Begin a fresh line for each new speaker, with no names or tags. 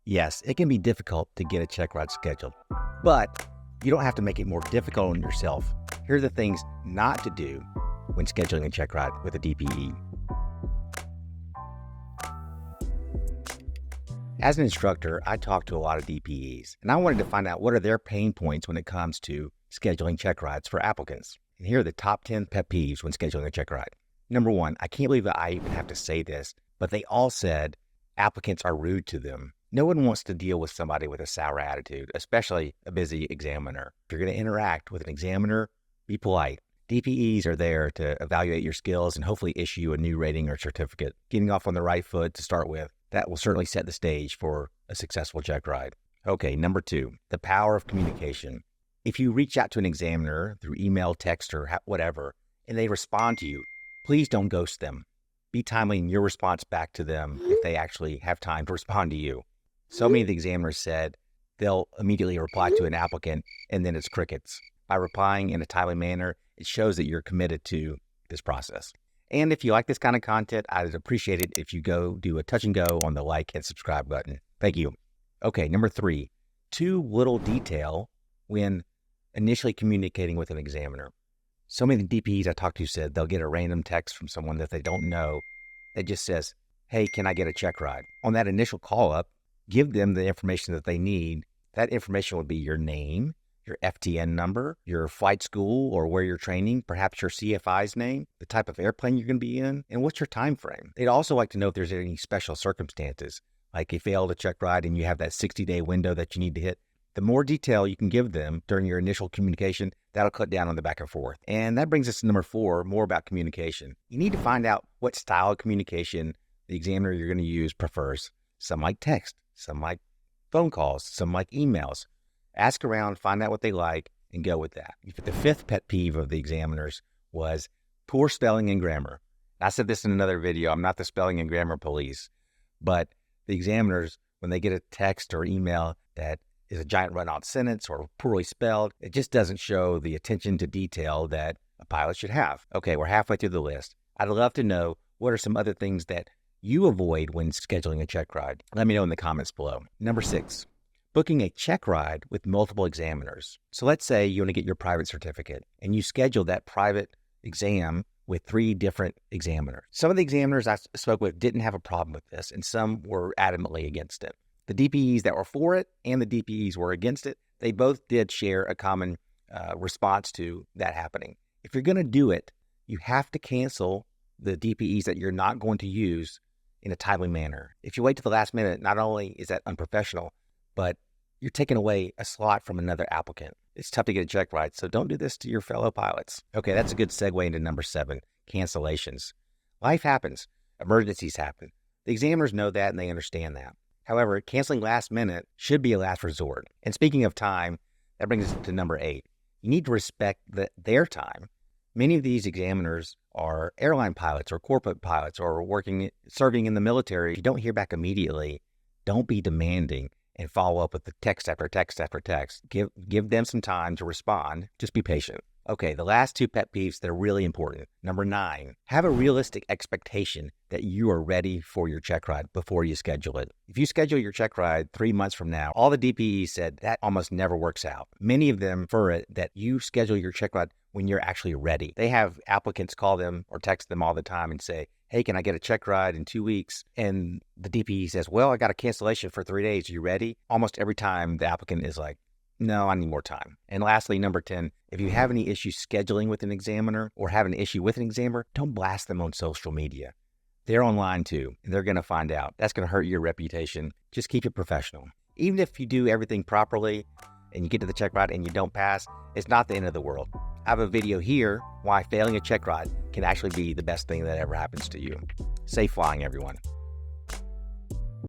Yes, it can be difficult to get a check ride scheduled, but you don't have to make it more difficult on yourself. Here are the things not to do when scheduling a check ride with a DPE. As an instructor, I talk to a lot of DPEs, and I wanted to find out what are their pain points when it comes to scheduling check rides for applicants. And here are the top 10 pet peeves when scheduling a check ride. Number one, I can't believe that I even have to say this, but they all said applicants are rude to them. No one wants to deal with somebody with a sour attitude, especially a busy examiner. If you're going to interact with an examiner, be polite. DPEs are there to evaluate your skills and hopefully issue you a new rating or certificate. Getting off on the right foot to start with, that will certainly set the stage for a successful check ride. Okay, number two, the power of communication. If you reach out to an examiner through email, text, or whatever, and they respond to you, please don't ghost them. Be timely in your response back to them if they actually have time to respond to you. So many of the examiners said they'll immediately reply to an applicant and then it's crickets. By replying in a timely manner, it shows that you're committed to this process. And if you like this kind of content, I'd appreciate it if you go do a touch and go on the like and subscribe button. Thank you. Okay, number three, too little detail when initially communicating with an examiner. So many DPEs I talked to said they'll get a random text from someone that they don't know that just says, hey, can I get a check ride? On that initial call up, give them the information that they need. That information would be your name, your FTN number, your flight school or where you're training, perhaps your CFI's name, the type of airplane you're going to be in, and what's your time frame. They'd also like to know if there's any special circumstances, like you failed a check ride and you have that 60-day window that you need to hit. The more detail you can give them during your initial communication, that'll cut down on the back and forth. And that brings us to number four, more about communication. You need to find out what style of communication the examiner you're going to use prefers. Some like text, some like phone calls, some like emails. Ask around, find out what they like, and go with that. The fifth pet peeve of the examiners was poor spelling and grammar. I said this in another video. I'm not the spelling and grammar police, but the examiners, when they get a text or email that is a giant run-on sentence or poorly spelled, it just doesn't show the attention to detail that a pilot should have. Okay, we're halfway through the list. I'd love to know what are some other things that you avoid when scheduling a check ride. Let me know in the comments below. Number six, booking a check ride with multiple examiners. So let's say you want to get your private certificate and you schedule that private exam with 3 different examiners. Some of the examiners I spoke with didn't have a problem with this and some were adamantly against it. The DPEs that were for it and the DPEs were against it, they both did share a common response to that happening. If you're going to do it, you have to cancel the DPEs that you're not going to use in a timely manner. If you wait to the last minute, not only is that unprofessional, but you're taking away a slot from another applicant. It's tough to get a check ride, so don't do this to your fellow pilots. Okay, that's a good segue into number 7, cancellations. Life happens. Emergencies happen. The examiners know that and they understand that. However, canceling last minute should be a last resort. And speaking of time, that brings us to number 8. You need to respect their time. Many of these examiners are airline pilots or corporate pilots or serving in the military. If you don't hear back immediately, don't be demanding and follow up with the text after text after text. Give them some time to respond. Just be patient. Okay, the last 2 pet peeves that are really important. Number 9, have a realistic expectation that you are ready for your check ride before you schedule it. If you schedule your check ride 3 months from now, all the DPEs said that almost never works out. Many of them prefer it that you schedule your check ride when you're actually ready. They have applicants call them or text them all the time and say, hey, can I get a check ride in 2 weeks? And the DPE says, well, I got a cancellation for 3 days. Are you ready? Almost every time the applicant is like, no, I need more time. And lastly, number 10, if you have any issues scheduling with an examiner or have an issue with an examiner, don't blast them on social media. They're online too, and they're going to find out. That's going to hurt your reputation. Just keep it professional. Even if you do everything properly and you get to the check ride and you don't pass, it's not the end of the world. I have a video here why failing a check ride can actually be the best thing that ever happens to you. Safe flying, everyone.